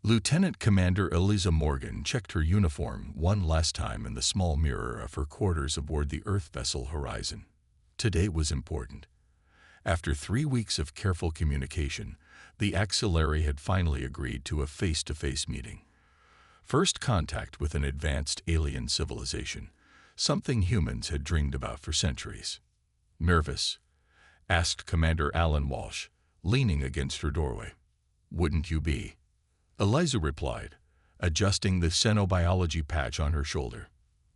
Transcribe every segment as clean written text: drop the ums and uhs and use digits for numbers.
Lieutenant Commander Eliza Morgan checked her uniform one last time in the small mirror of her quarters aboard the Earth vessel Horizon. Today was important. After 3 weeks of careful communication, the Axillary had finally agreed to a face-to-face meeting. First contact with an advanced alien civilization, something humans had dreamed about for centuries. "Nervous?" asked Commander Alan Walsh, leaning against her doorway. "Wouldn't you be?" Eliza replied, adjusting the xenobiology patch on her shoulder.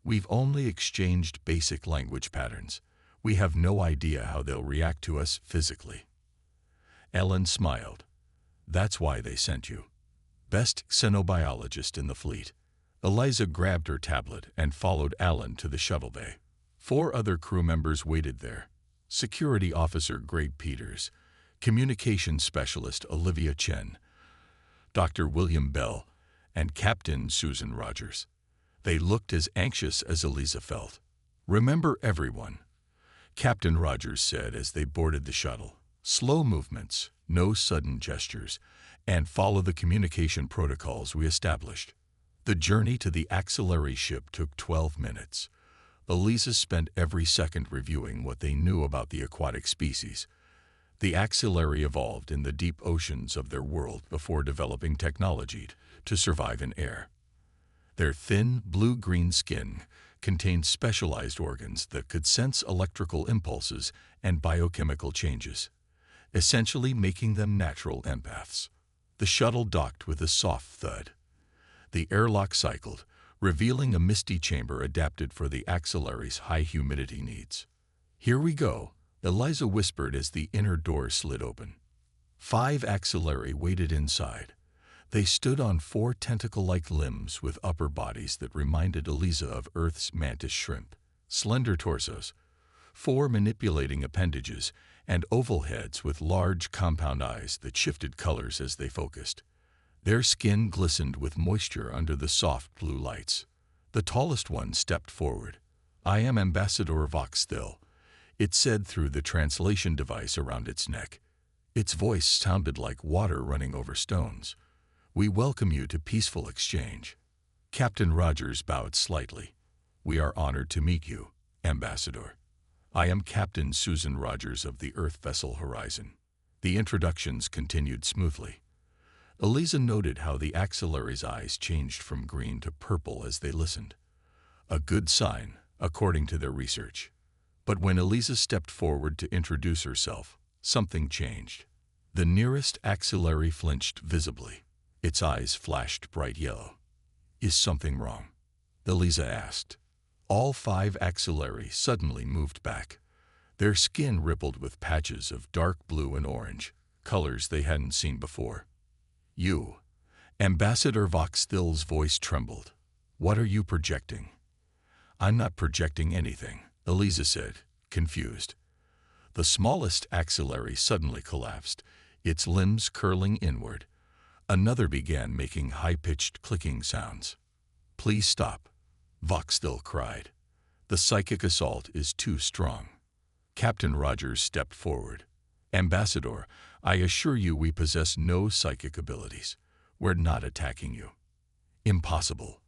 "We've only exchanged basic language patterns. We have no idea how they'll react to us physically." Ellen smiled. "That's why they sent you. Best xenobiologist in the fleet." Eliza grabbed her tablet and followed Alan to the shuttle bay. 4 other crew members waited there. Security Officer Greg Peters, Communications Specialist Olivia Chen, Dr. William Bell, and Captain Susan Rogers. They looked as anxious as Eliza felt. "Remember everyone," Captain Rogers said as they boarded the shuttle. "Slow movements, no sudden gestures, and follow the communication protocols we established." The journey to the Axillary ship took 12 minutes. Eliza spent every second reviewing what they knew about the aquatic species. The Axillary evolved in the deep oceans of their world before developing technology to survive in air. Their thin, blue-green skin contained specialized organs that could sense electrical impulses and biochemical changes, essentially making them natural empaths. The shuttle docked with a soft thud. The airlock cycled, revealing a misty chamber adapted for the Axillary's high humidity needs. "Here we go," Eliza whispered as the inner door slid open. 5 Axillary waited inside. They stood on 4 tentacle-like limbs with upper bodies that reminded Eliza of Earth's mantis shrimp, slender torsos, 4 manipulating appendages, and oval heads with large compound eyes that shifted colors as they focused. Their skin glistened with moisture under the soft blue lights. The tallest one stepped forward. "I am Ambassador Voxthil," it said through the translation device around its neck. Its voice sounded like water running over stones. "We welcome you to peaceful exchange." Captain Rogers bowed slightly. "We are honored to meet you, Ambassador. I am Captain Susan Rogers of the Earth vessel Horizon." The introductions continued smoothly. Eliza noted how the Axillary's eyes changed from green to purple as they listened. A good sign, according to their research. But when Eliza stepped forward to introduce herself, something changed. The nearest Axillary flinched visibly. Its eyes flashed bright yellow. "Is something wrong?" Eliza asked. All 5 Axillary suddenly moved back. Their skin rippled with patches of dark blue and orange, colors they hadn't seen before. "You." Ambassador Voxthil's voice trembled. "What are you projecting?" "I'm not projecting anything," Eliza said, confused. The smallest Axillary suddenly collapsed, its limbs curling inward. Another began making high-pitched clicking sounds. "Please stop," Voxthil cried. "The psychic assault is too strong." Captain Rogers stepped forward. "Ambassador, I assure you we possess no psychic abilities. We're not attacking you." "Impossible."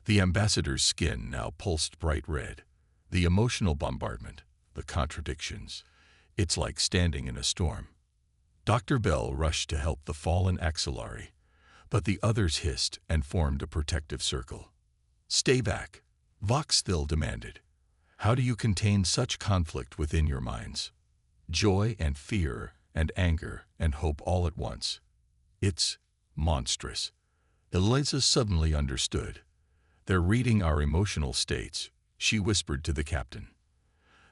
The ambassador's skin now pulsed bright red. The emotional bombardment, the contradictions. It's like standing in a storm. Dr. Bell rushed to help the fallen Axillary, but the others hissed and formed a protective circle. "Stay back," Voxthil demanded. "How do you contain such conflict within your minds? Joy and fear and anger and hope all at once. It's monstrous." Eliza suddenly understood. "They're reading our emotional states," she whispered to the captain.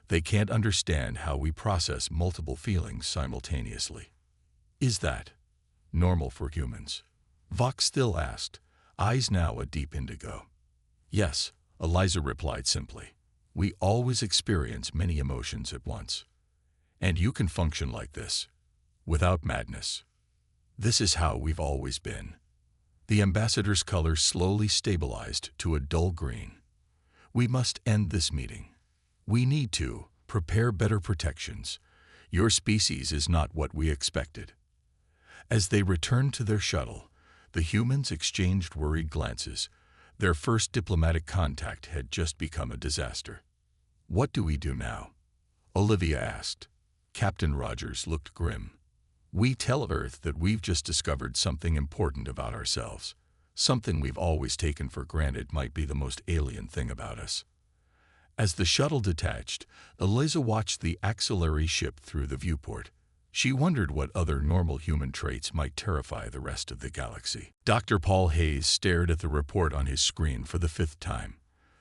"They can't understand how we process multiple feelings simultaneously." "Is that normal for humans?" Voxthil asked, eyes now a deep indigo. "Yes," Eliza replied simply. "We always experience many emotions at once. And you can function like this, without madness. This is how we've always been." The ambassador's color slowly stabilized to a dull green. "We must end this meeting. We need to prepare better protections. Your species is not what we expected." As they returned to their shuttle, The humans exchanged worried glances. Their first diplomatic contact had just become a disaster. "What do we do now?" Olivia asked. Captain Rogers looked grim. "We tell Earth that we've just discovered something important about ourselves. Something we've always taken for granted might be the most alien thing about us." As the shuttle detached, Eliza watched the auxiliary ship through the viewport. She wondered what other normal human traits might terrify the rest of the galaxy. Dr. Paul Hayes stared at the report on his screen for the 5th time.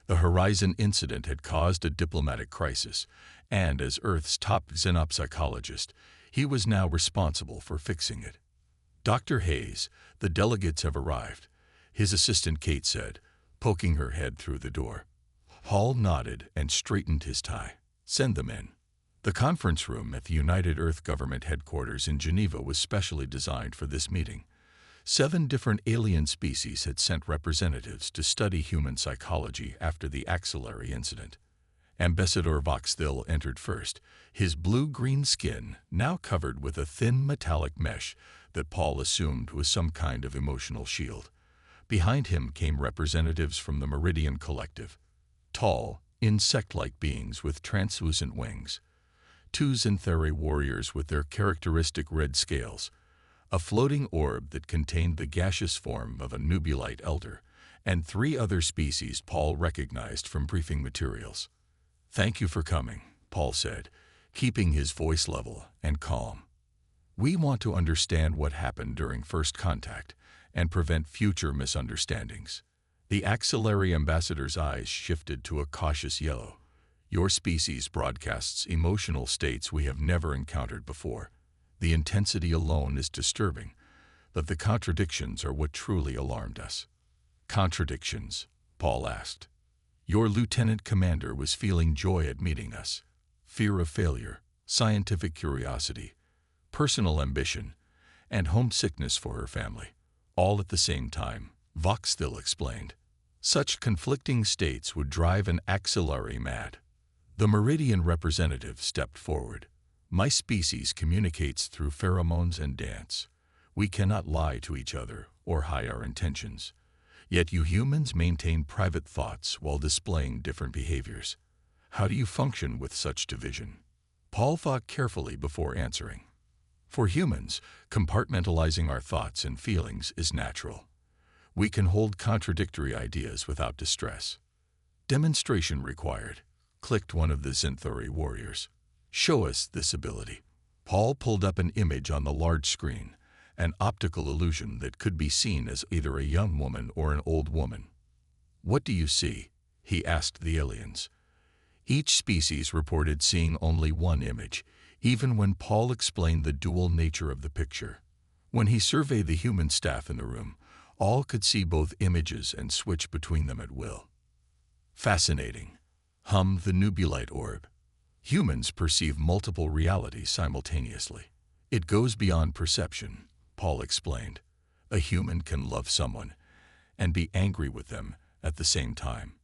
The Horizon incident had caused a diplomatic crisis, and as Earth's top xenopsychologist, he was now responsible for fixing it. "Dr. Hayes, the delegates have arrived," his assistant Kate said, poking her head through the door. Hall nodded and straightened his tie. "Send them in." The conference room at the United Earth Government headquarters in Geneva was specially designed for this meeting. 7 different alien species had sent representatives to study human psychology after the axillary incident. Ambassador Voxthil entered first, his blue-green skin now covered with a thin metallic mesh that Paul assumed was some kind of emotional shield. Behind him came representatives from the Meridian Collective, tall, insect-like beings with translucent wings, 2 Xanthari warriors with their characteristic red scales, a floating orb that contained the gaseous form of a nubulite elder, and 3 other species Paul recognized from briefing materials. "Thank you for coming," Paul said, keeping his voice level and calm. "We want to understand what happened during first contact and prevent future misunderstandings." The axillary ambassador's eyes shifted to a cautious yellow. "Your species broadcasts emotional states we have never encountered before. The intensity alone is disturbing, but the contradictions are what truly alarmed us." "Contradictions?" Paul asked. "Your lieutenant commander was feeling joy at meeting us, fear of failure, scientific curiosity, personal ambition, and homesickness for her family, all at the same time," Voxthil explained. "Such conflicting states would drive an axillary mad." The Meridian representative stepped forward. "My species communicates through pheromones and dance. We cannot lie to each other or hide our intentions. Yet you humans maintain private thoughts while displaying different behaviors. How do you function with such division?" Paul thought carefully before answering. "For humans, compartmentalizing our thoughts and feelings is natural. We can hold contradictory ideas without distress." "Demonstration required," clicked one of the Xanthari warriors. "Show us this ability." Paul pulled up an image on the large screen, an optical illusion that could be seen as either a young woman or an old woman. "What do you see?" he asked the aliens. Each species reported seeing only one image, even when Paul explained the dual nature of the picture. When he surveyed the human staff in the room, all could see both images and switch between them at will. "Fascinating," hummed the nubulite orb. "Humans perceive multiple realities simultaneously. It goes beyond perception," Paul explained. "A human can love someone and be angry with them at the same time.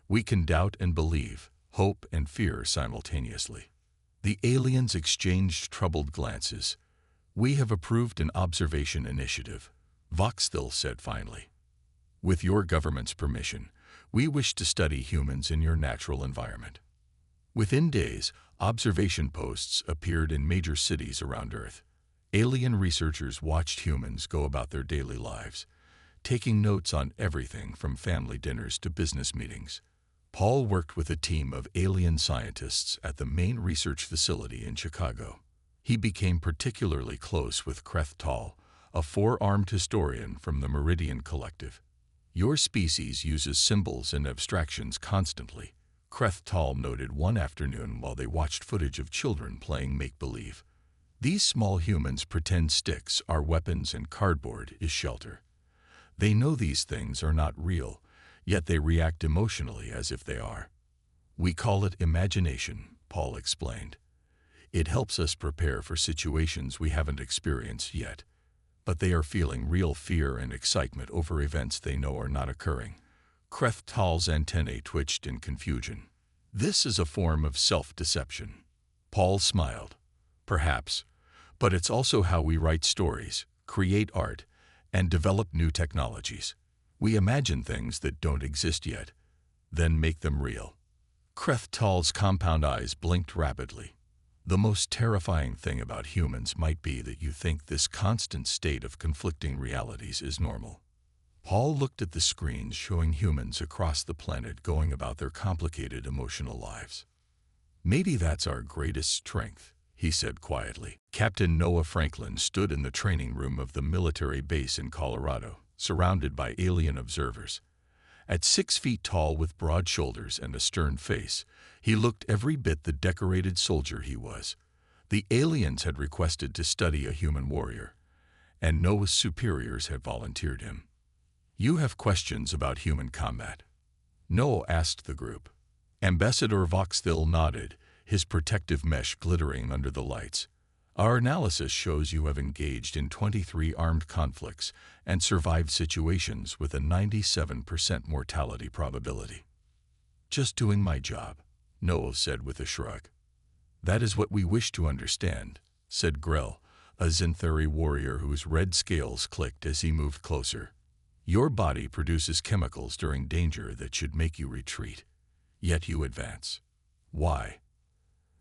We can doubt and believe, hope and fear simultaneously." The aliens exchanged troubled glances. "We have approved an observation initiative," Voxthil said finally. "With your government's permission, we wish to study humans in your natural environment." Within days, observation posts appeared in major cities around Earth. Alien researchers watched humans go about their daily lives, taking notes on everything from family dinners to business meetings. Paul worked with a team of alien scientists at the main research facility in Chicago. He became particularly close with Kreth Tal, a 4-armed historian from the Meridian Collective. "Your species uses symbols and abstractions constantly," Kreth Tal noted one afternoon while they watched footage of children playing make-believe. "These small humans pretend sticks are weapons and cardboard is shelter. They know these things are not real, yet they react emotionally as if they are. We call it imagination," Paul explained. "It helps us prepare for situations we haven't experienced yet, but they are feeling real fear and excitement over events they know are not occurring." Kreth Tal's antennae twitched in confusion. "This is a form of self-deception." Paul smiled. "Perhaps, but it's also how we write stories, create art, and develop new technologies. We imagine things that don't exist yet, then make them real. Krethtal's compound eyes blinked rapidly. The most terrifying thing about humans might be that you think this constant state of conflicting realities is normal. Paul looked at the screens showing humans across the planet going about their complicated emotional lives. Maybe that's our greatest strength, he said quietly. Captain Noah Franklin stood in the training room of the military base in Colorado, surrounded by alien observers. At 6 feet tall with broad shoulders and a stern face, he looked every bit the decorated soldier he was. The aliens had requested to study a human warrior, and Noah's superiors had volunteered him. You have questions about human combat? Noah asked the group. Ambassador Voxthil nodded, his protective mesh glittering under the lights. Our analysis shows you have engaged in 23 armed conflicts and survived situations with a 97% mortality probability. Just doing my job, Noah said with a shrug. That is what we wish to understand, said Grell, a Zinthari warrior whose red scales clicked as he moved closer. Your body produces chemicals during danger that should make you retreat, yet you advance. Why?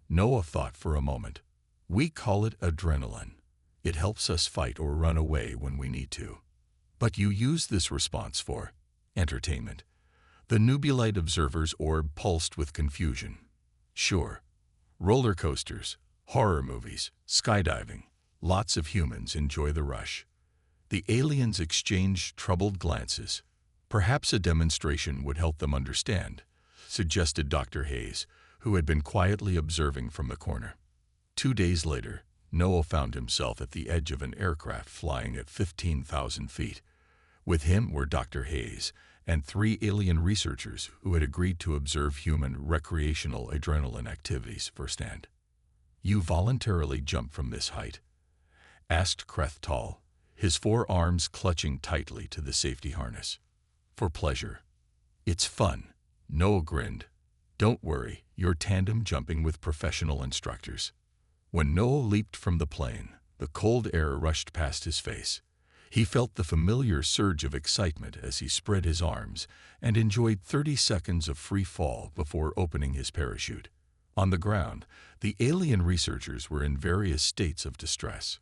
Noah thought for a moment. We call it adrenaline. It helps us fight or run away when we need to. But you use this response for entertainment. The Nubulite observer's orb pulsed with confusion. Sure. Roller coasters, horror movies, skydiving. Lots of humans enjoy the rush. The aliens exchanged troubled glances. Perhaps a demonstration would help them understand, suggested Dr. Hayes, who had been quietly observing from the corner. 2 days later, Noah found himself at the edge of an aircraft flying at 15,000 feet. With him were Dr. Hayes and 3 alien researchers who had agreed to observe human recreational adrenaline activities firsthand. You voluntarily jumped from this height? Asked Krethtal, his 4 arms clutching tightly to the safety harness. For pleasure. It's fun. Noah grinned. Don't worry, you're tandem jumping with professional instructors. When Noah leaped from the plane, the cold air rushed past his face. He felt the familiar surge of excitement as he spread his arms and enjoyed 30 seconds of free fall before opening his parachute. On the ground, the alien researchers were in various states of distress.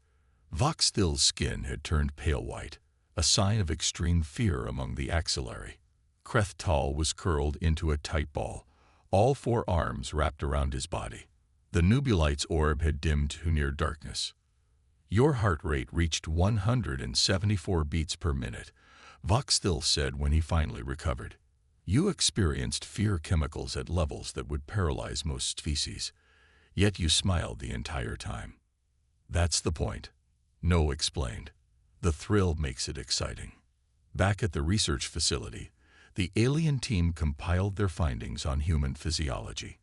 Voxthil's skin had turned pale white, a sign of extreme fear among the axillary. Krethtal was curled into a tight ball, all 4 arms wrapped around his body. The Nubulite's orb had dimmed to near darkness. Your heart rate reached 174 beats per minute, Voxthil said when he finally recovered. You experienced fear chemicals at levels that would paralyze most species, yet you smiled the entire time. That's the point, Noah explained. The thrill makes it exciting. Back at the research facility, the alien team compiled their findings on human physiology.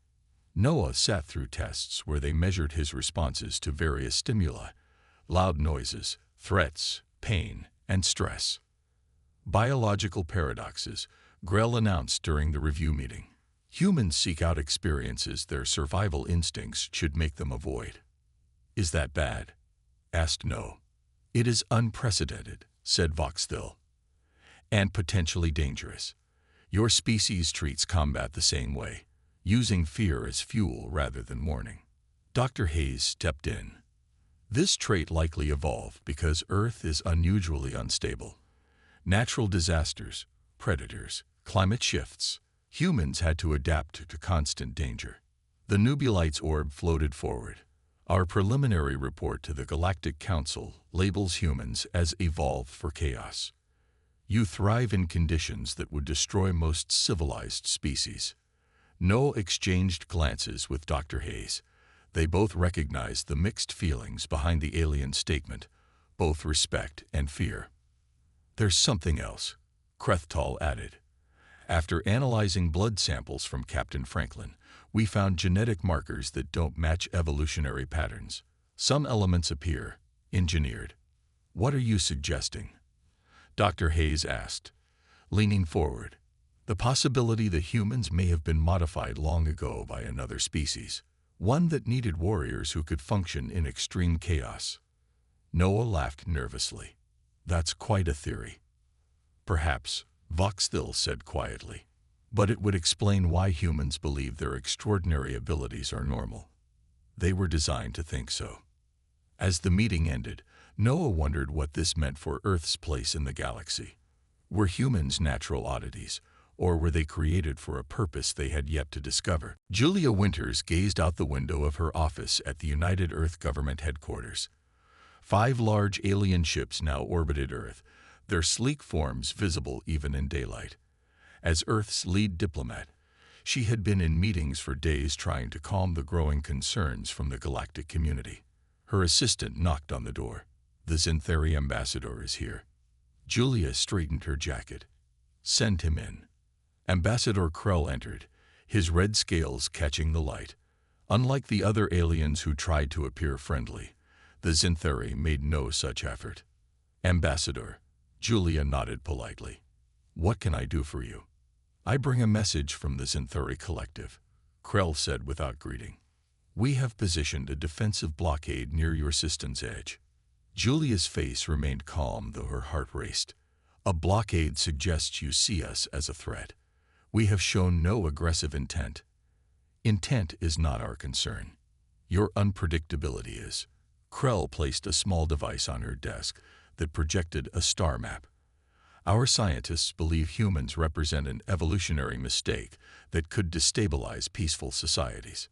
Noah sat through tests where they measured his responses to various stimuli, loud noises, threats, pain, and stress. Biological paradoxes, Grell announced during the review meeting. Humans seek out experiences their survival instincts should make them avoid. Is that bad? Asked Noah. It is unprecedented, said Voxthil, and potentially dangerous. Your species treats combat the same way, using fear as fuel rather than warning. Dr. Hayes stepped in. This trait likely evolved because Earth is unusually unstable. Natural disasters, predators, climate shifts. Humans had to adapt to constant danger. The Nubulite's orb floated forward. Our preliminary report to the Galactic Council labels humans as evolved for chaos. You thrive in conditions that would destroy most civilized species. Noah exchanged glances with Dr. Hayes. They both recognized the mixed feelings behind the alien statement, both respect and fear. There's something else, Krethtal added. After analyzing blood samples from Captain Franklin, we found genetic markers that don't match evolutionary patterns. Some elements appear engineered. What are you suggesting? Dr. Hayes asked, leaning forward. The possibility that humans may have been modified long ago by another species, one that needed warriors who could function in extreme chaos. Noah laughed nervously. That's quite a theory. Perhaps, Voxthil said quietly. But it would explain why humans believe their extraordinary abilities are normal. They were designed to think so. As the meeting ended, Noah wondered what this meant for Earth's place in the galaxy. Were humans natural oddities, or were they created for a purpose they had yet to discover? Julia Winters gazed out the window of her office at the United Earth Government headquarters. 5 large alien ships now orbited Earth, their sleek forms visible even in daylight. As Earth's lead diplomat, she had been in meetings for days trying to calm the growing concerns from the galactic community. Her assistant knocked on the door. "The Xanthari ambassador is here." Julia straightened her jacket. "Send him in." Ambassador Krell entered, his red scales catching the light. Unlike the other aliens who tried to appear friendly, the Xanthari made no such effort. "Ambassador," Julia nodded politely. "What can I do for you?" "I bring a message from the Xanthari Collective," Krell said without greeting. "We have positioned a defensive blockade near your system's edge." Julia's face remained calm, though her heart raced. "A blockade suggests you see us as a threat. We have shown no aggressive intent. Intent is not our concern. Your unpredictability is." Krell placed a small device on her desk that projected a star map. "Our scientists believe humans represent an evolutionary mistake that could destabilize peaceful societies."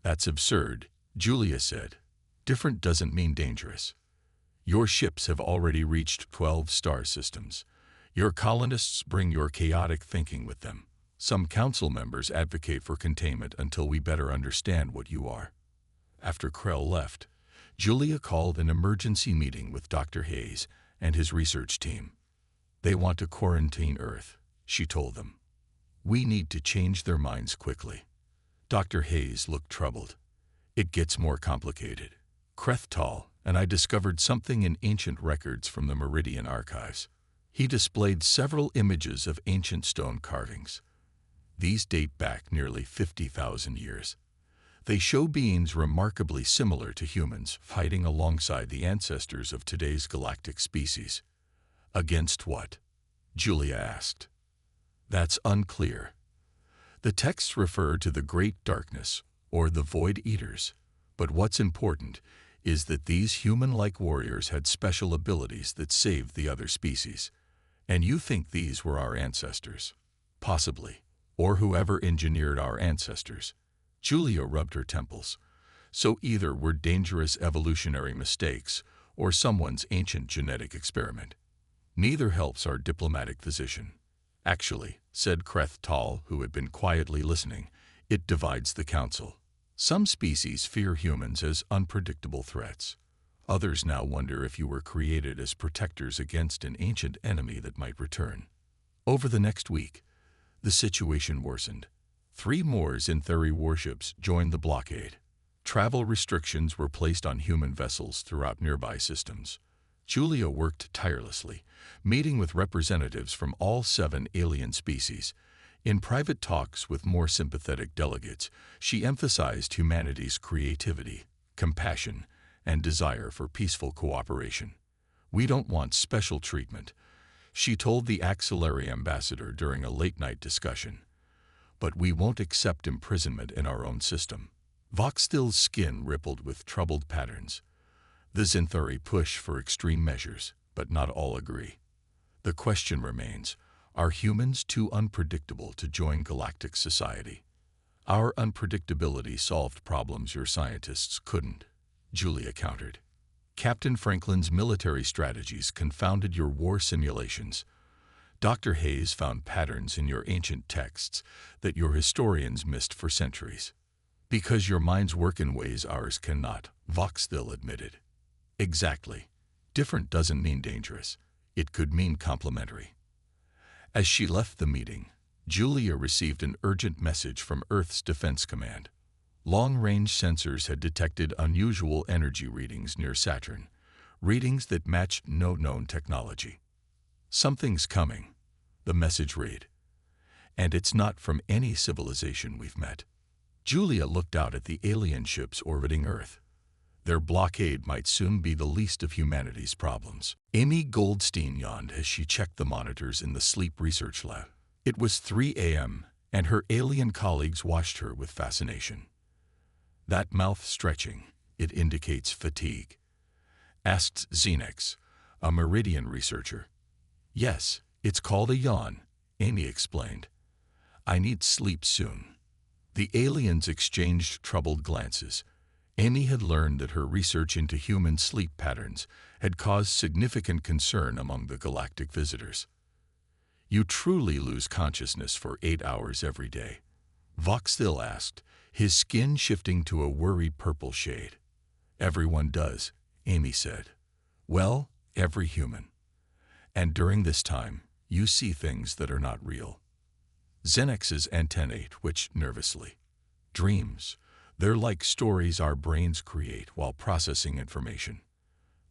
"That's absurd," Julia said. "Different doesn't mean dangerous. Your ships have already reached 12 star systems. Your colonists bring your chaotic thinking with them. Some council members advocate for containment until we better understand what you are." After Krell left, Julia called an emergency meeting with Dr. Hayes and his research team. "They want to quarantine Earth," she told them. "We need to change their minds quickly." Dr. Hayes looked troubled. "It gets more complicated. Krethtal and I discovered something in ancient records from the Meridian archives." He displayed several images of ancient stone carvings. These date back nearly 50,000 years. They show beings remarkably similar to humans fighting alongside the ancestors of today's galactic species. "Against what?" Julia asked. "That's unclear. The texts refer to the Great Darkness, or the Void Eaters, but what's important is that these human-like warriors had special abilities that saved the other species. And you think these were our ancestors? Possibly. Or whoever engineered our ancestors." Julia rubbed her temples. "So either we're dangerous evolutionary mistakes, or someone's ancient genetic experiment. Neither helps our diplomatic position. Actually," said Krethtal, who had been quietly listening, "it divides the council. Some species fear humans as unpredictable threats. Others now wonder if you were created as protectors against an ancient enemy that might return." Over the next week, the situation worsened. 3 more Xanthari warships joined the blockade. Travel restrictions were placed on human vessels throughout nearby systems. Julia worked tirelessly, meeting with representatives from all 7 alien species. In private talks with more sympathetic delegates, she emphasized humanity's creativity, compassion, and desire for peaceful cooperation. "We don't want special treatment," she told the Axillary ambassador during a late-night discussion. "But we won't accept imprisonment in our own system." Voxthil's skin rippled with troubled patterns. The Xanthari push for extreme measures, but not all agree. The question remains, are humans too unpredictable to join galactic society? "Our unpredictability solved problems your scientists couldn't," Julia countered. "Captain Franklin's military strategies confounded your war simulations. Dr. Hayes found patterns in your ancient texts that your historians missed for centuries. Because your minds work in ways ours cannot," Voxthil admitted. "Exactly. Different doesn't mean dangerous. It could mean complementary." As she left the meeting, Julia received an urgent message from Earth's Defense Command. Long-range sensors had detected unusual energy readings near Saturn, readings that matched no known technology. "Something's coming," the message read. "And it's not from any civilization we've met." Julia looked out at the alien ships orbiting Earth. Their blockade might soon be the least of humanity's problems. Amy Goldstein yawned as she checked the monitors in the sleep research lab. It was 3 a.m., and her alien colleagues watched her with fascination. "That mouth stretching, it indicates fatigue," asked Xenex, a Meridian researcher. "Yes, it's called a yawn," Amy explained. "I need sleep soon." The aliens exchanged troubled glances. Amy had learned that her research into human sleep patterns had caused significant concern among the galactic visitors. "You truly lose consciousness for 8 hours every day?" Voxthil asked, his skin shifting to a worried purple shade. "Everyone does," Amy said. "Well, every human. And during this time, you see things that are not real." Xenex's antennae twitched nervously. "Dreams. They're like stories our brains create while processing information."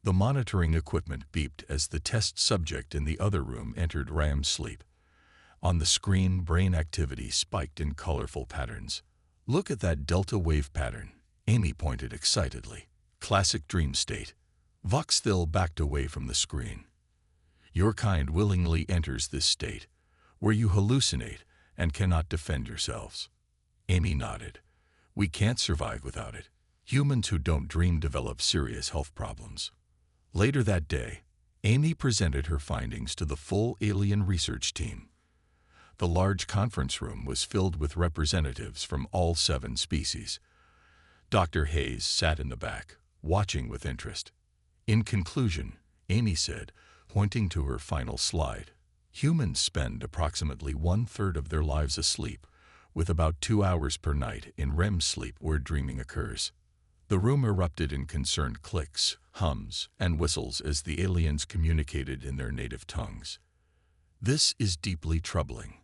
The monitoring equipment beeped as the test subject in the other room entered REM sleep. On the screen, brain activity spiked in colorful patterns. "Look at that delta wave pattern," Amy pointed excitedly. "Classic dream state." Voxthil backed away from the screen. "Your kind willingly enters this state, where you hallucinate and cannot defend yourselves." Amy nodded. "We can't survive without it. Humans who don't dream develop serious health problems." Later that day, Amy presented her findings to the full alien research team. The large conference room was filled with representatives from all 7 species. Dr. Hayes sat in the back, watching with interest. In conclusion, Amy said, pointing to her final slide, "Humans spend approximately 1/3 of their lives asleep, with about 2 hours per night in REM sleep where dreaming occurs." The room erupted in concerned clicks, hums, and whistles as the aliens communicated in their native tongues. "This is deeply troubling,"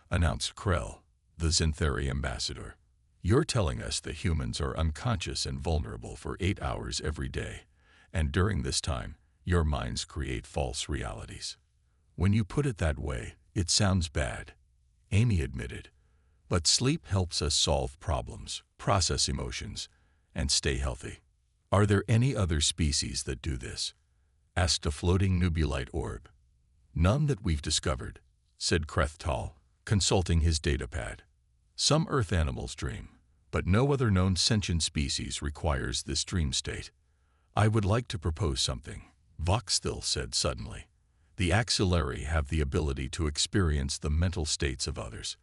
announced Krell, the Xanthari ambassador. "You're telling us that humans are unconscious and vulnerable for 8 hours every day, and during this time, your minds create false realities." "When you put it that way, it sounds bad," Amy admitted. "But sleep helps us solve problems, process emotions, and stay healthy." "Are there any other species that do this?" asked a floating nubulite orb. "None that we've discovered," said Krethtal, consulting his datapad. "Some Earth animals dream, but no other known sentient species requires this dream state." "I would like to propose something," Voxthil said suddenly. "The Axillary have the ability to experience the mental states of others.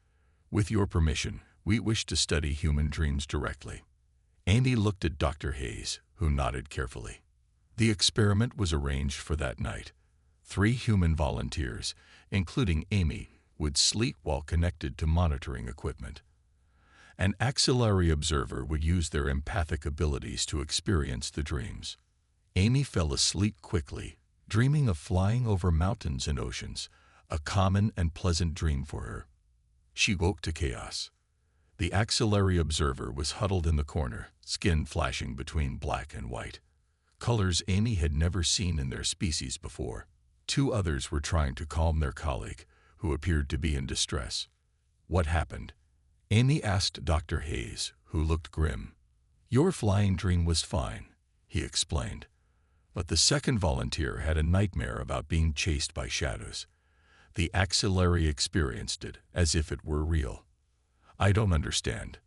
With your permission, we wish to study human dreams directly." Amy looked at Dr. Hayes, who nodded carefully. The experiment was arranged for that night. 3 human volunteers, including Amy, would sleep while connected to monitoring equipment. An axillary observer would use their empathic abilities to experience the dreams. Amy fell asleep quickly, dreaming of flying over mountains and oceans, a common and pleasant dream for her. She woke to chaos. The axillary observer was huddled in the corner, skin flashing between black and white. Colors Amy had never seen in their species before. 2 others were trying to calm their colleague, who appeared to be in distress. "What happened?" Amy asked Dr. Hayes, who looked grim. "Your flying dream was fine," he explained. "But the second volunteer had a nightmare about being chased by shadows. The axillary experienced it as if it were real. I don't understand.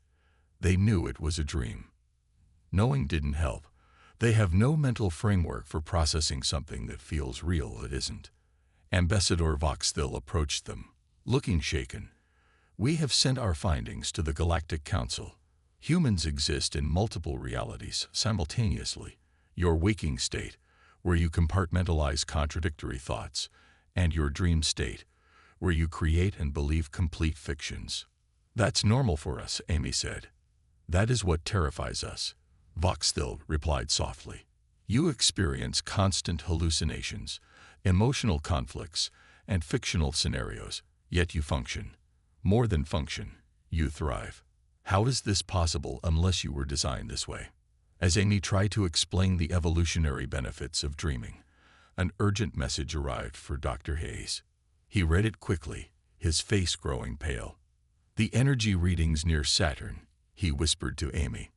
They knew it was a dream. Knowing didn't help. They have no mental framework for processing something that feels real that isn't." Ambassador Voxthil approached them, looking shaken. "We have sent our findings to the Galactic Council. Humans exist in multiple realities simultaneously. Your waking state, where you compartmentalize contradictory thoughts, and your dream state, where you create and believe complete fictions. That's normal for us," Amy said. "That is what terrifies us," Voxthil replied softly. "You experience constant hallucinations, emotional conflicts, and fictional scenarios, yet you function. More than function, you thrive. How is this possible unless you were designed this way?" As Amy tried to explain the evolutionary benefits of dreaming, an urgent message arrived for Dr. Hayes. He read it quickly, his face growing pale. "The energy readings near Saturn," he whispered to Amy.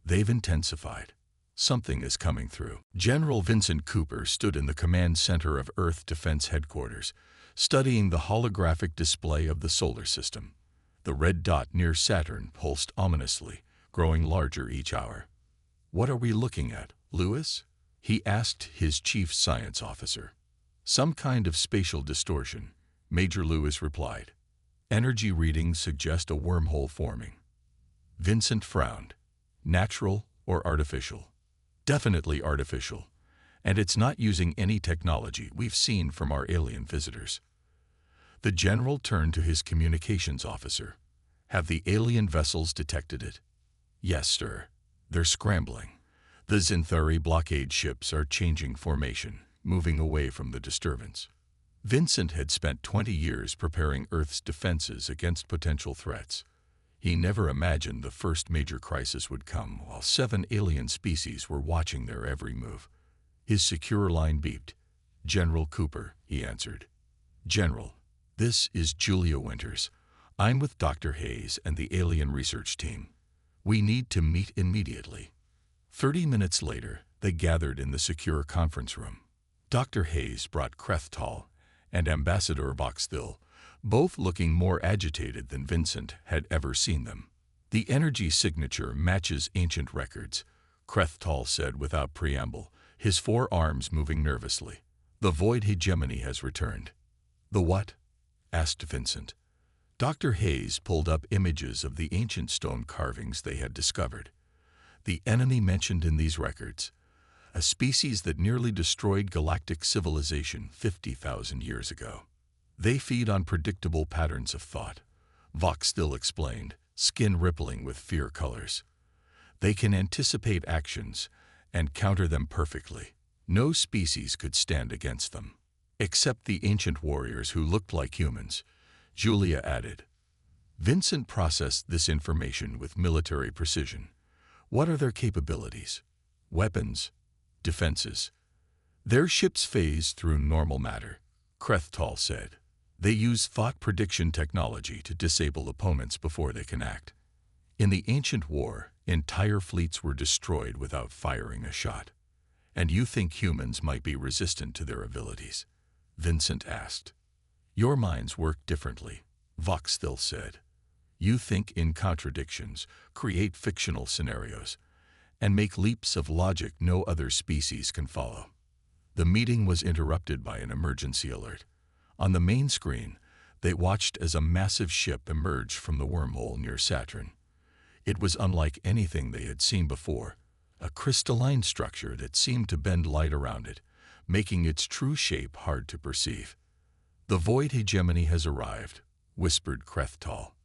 "They've intensified. Something is coming through. General Vincent Cooper stood in the command center of Earth Defense Headquarters, studying the holographic display of the solar system. The red dot near Saturn pulsed ominously, growing larger each hour. "What are we looking at, Lewis?" he asked his chief science officer. "Some kind of spatial distortion," Major Lewis replied. "Energy readings suggest a wormhole forming." Vincent frowned. "Natural or artificial?" "Definitely artificial. And it's not using any technology we've seen from our alien visitors." The general turned to his communications officer. "Have the alien vessels detected it?" "Yes, sir. They're scrambling. The Xanthari blockade ships are changing formation, moving away from the disturbance." Vincent had spent 20 years preparing Earth's defenses against potential threats. He never imagined the first major crisis would come while 7 alien species were watching their every move. His secure line beeped. "General Cooper," he answered. "General, this is Julia Winters. I'm with Dr. Hayes and the alien research team. We need to meet immediately." 30 minutes later, they gathered in the secure conference room. Dr. Hayes brought Krethtal and Ambassador Voxthil, both looking more agitated than Vincent had ever seen them. "The energy signature matches ancient records," Krethtal said without preamble, his 4 arms moving nervously. "The void hegemony has returned." "The what?" asked Vincent. Dr. Hayes pulled up images of the ancient stone carvings they had discovered. "The enemy mentioned in these records, a species that nearly destroyed galactic civilization 50,000 years ago. They feed on predictable patterns of thought," Voxthil explained, skin rippling with fear colors. "They can anticipate actions and counter them perfectly. No species could stand against them." "Except the ancient warriors who looked like humans," Julia added. Vincent processed this information with military precision. "What are their capabilities? Weapons? Defenses?" "Their ships phase through normal matter," Krethtal said. "They use thought prediction technology to disable opponents before they can act. In the ancient war, entire fleets were destroyed without firing a shot. And you think humans might be resistant to their abilities?" Vincent asked. "Your minds work differently," Voxthil said. "You think in contradictions, create fictional scenarios, and make leaps of logic no other species can follow." The meeting was interrupted by an emergency alert. On the main screen, they watched as a massive ship emerged from the wormhole near Saturn. It was unlike anything they had seen before, a crystalline structure that seemed to bend light around it, making its true shape hard to perceive. "The void hegemony has arrived," whispered Krethtal.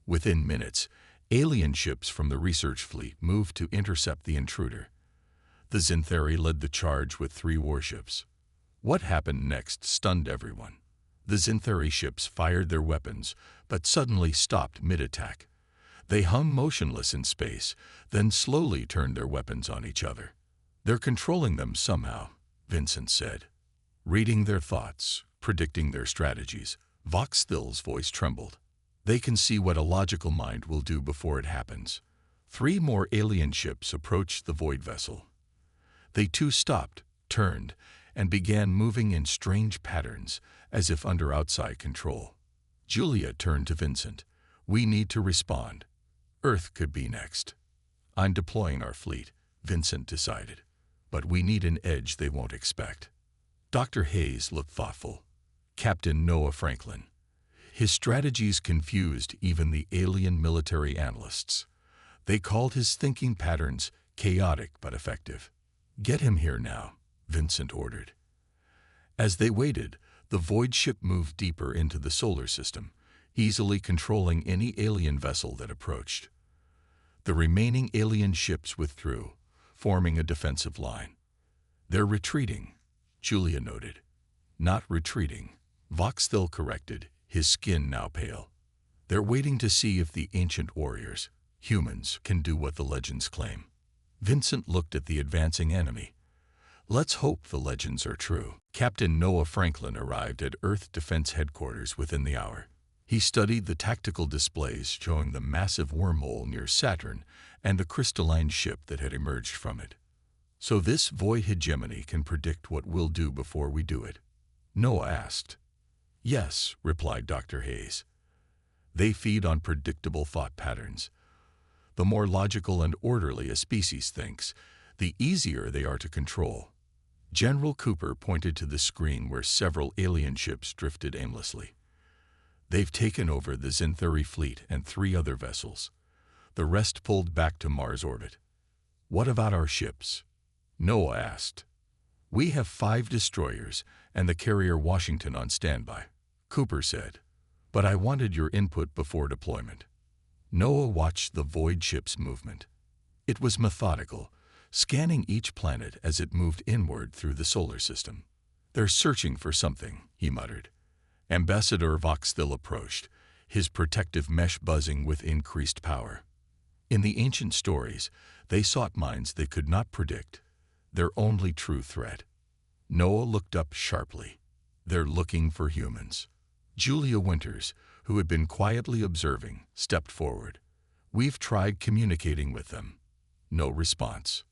Within minutes, alien ships from the research fleet moved to intercept the intruder. The Xanthari led the charge with 3 warships. What happened next stunned everyone. The Xanthari ships fired their weapons, but suddenly stopped mid-attack. They hung motionless in space, then slowly turned their weapons on each other. "They're controlling them somehow," Vincent said. "Reading their thoughts, predicting their strategies." Voxthil's voice trembled. "They can see what a logical mind will do before it happens." 3 more alien ships approached the void vessel. They too stopped, turned, and began moving in strange patterns, as if under outside control. Julia turned to Vincent. "We need to respond. Earth could be next." "I'm deploying our fleet," Vincent decided. "But we need an edge they won't expect." Dr. Hayes looked thoughtful. Captain Noah Franklin. His strategies confused even the alien military analysts. They called his thinking patterns chaotic but effective. "Get him here now," Vincent ordered. As they waited, the void ship moved deeper into the solar system, easily controlling any alien vessel that approached. The remaining alien ships withdrew, forming a defensive line. "They're retreating," Julia noted. "Not retreating," Voxthil corrected, his skin now pale. "They're waiting to see if the ancient warriors, humans, can do what the legends claim." Vincent looked at the advancing enemy. "Let's hope the legends are true." Captain Noah Franklin arrived at Earth Defense Headquarters within the hour. He studied the tactical displays showing the massive wormhole near Saturn and the crystalline ship that had emerged from it. So this void hegemony can predict what we'll do before we do it? Noah asked. Yes, replied Dr. Hayes. They feed on predictable thought patterns. The more logical and orderly a species thinks, the easier they are to control. General Cooper pointed to the screen where several alien ships drifted aimlessly. They've taken over the Zinthuri fleet and 3 other vessels. The rest pulled back to Mars orbit. What about our ships? Noah asked. We have 5 destroyers and the carrier Washington on standby, Cooper said. But I wanted your input before deployment. Noah watched the void ship's movement. It was methodical, scanning each planet as it moved inward through the solar system. They're searching for something, he muttered. Ambassador Voxthil approached, his protective mesh buzzing with increased power. In the ancient stories, they sought minds they could not predict, their only true threat. Noah looked up sharply. They're looking for humans. Julia Winters, who had been quietly observing, stepped forward. We've tried communicating with them. No response.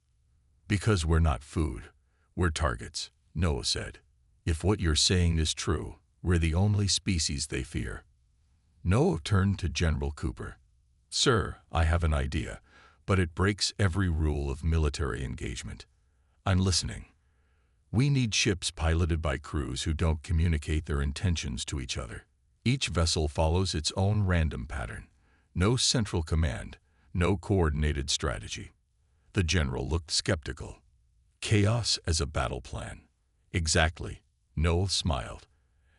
Because we're not food. We're targets, Noah said. If what you're saying is true, we're the only species they fear. Noah turned to General Cooper. Sir, I have an idea, but it breaks every rule of military engagement. I'm listening. We need ships piloted by crews who don't communicate their intentions to each other. Each vessel follows its own random pattern. No central command, no coordinated strategy. The general looked skeptical. Chaos as a battle plan. Exactly, Noah smiled.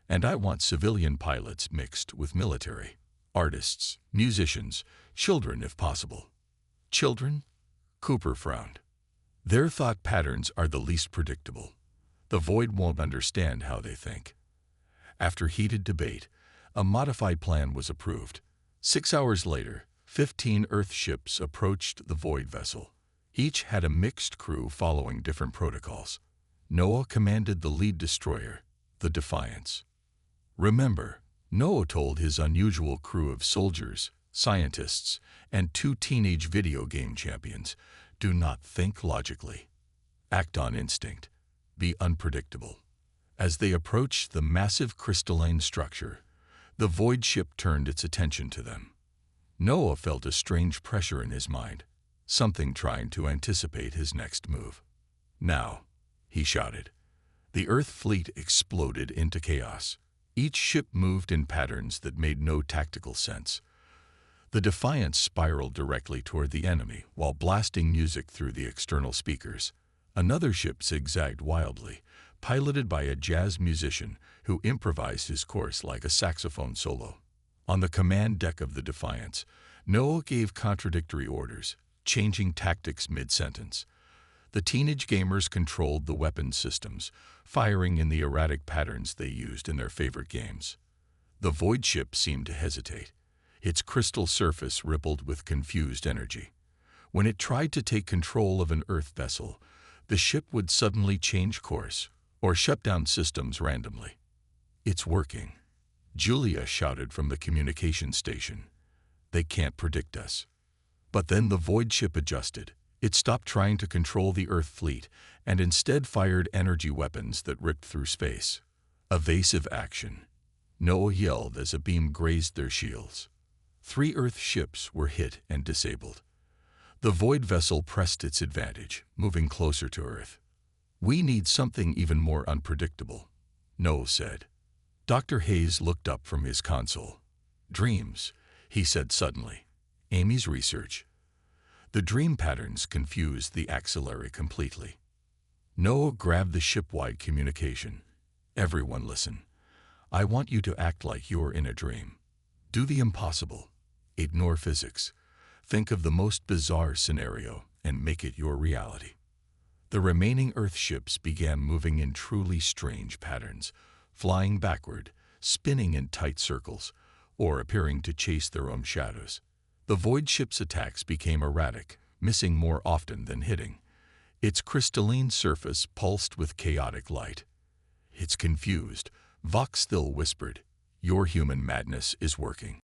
And I want civilian pilots mixed with military. Artists, musicians, children if possible. Children? Cooper frowned. Their thought patterns are the least predictable. The void won't understand how they think. After heated debate, a modified plan was approved. 6 hours later, 15 Earth ships approached the void vessel. Each had a mixed crew following different protocols. Noah commanded the lead destroyer, the Defiance. Remember, Noah told his unusual crew of soldiers, scientists, and 2 teenage video game champions, do not think logically. Act on instinct. Be unpredictable. As they approached the massive crystalline structure, the void ship turned its attention to them. Noah felt a strange pressure in his mind, something trying to anticipate his next move. Now, he shouted. The Earth fleet exploded into chaos. Each ship moved in patterns that made no tactical sense. The Defiance spiraled directly toward the enemy while blasting music through the external speakers. Another ship zigzagged wildly, piloted by a jazz musician who improvised his course like a saxophone solo. On the command deck of the Defiance, Noah gave contradictory orders, changing tactics mid-sentence. The teenage gamers controlled the weapons systems, firing in the erratic patterns they used in their favorite games. The void ship seemed to hesitate. Its crystal surface rippled with confused energy. When it tried to take control of an Earth vessel, the ship would suddenly change course or shut down systems randomly. It's working, Julia shouted from the communication station. They can't predict us. But then the void ship adjusted. It stopped trying to control the Earth fleet and instead fired energy weapons that ripped through space. Evasive action. Noah yelled as a beam grazed their shields. 3 Earth ships were hit and disabled. The void vessel pressed its advantage, moving closer to Earth. We need something even more unpredictable, Noah said. Dr. Hayes looked up from his console. Dreams, he said suddenly. Amy's research. The dream patterns confused the axillary completely. Noah grabbed the ship-wide communication. Everyone listen. I want you to act like you're in a dream. Do the impossible. Ignore physics. Think of the most bizarre scenario and make it your reality. The remaining Earth ships began moving in truly strange patterns, flying backward, spinning in tight circles, or appearing to chase their own shadows. The void ship's attacks became erratic, missing more often than hitting. Its crystalline surface pulsed with chaotic light. It's confused. Voxthil whispered, "Your human madness is working."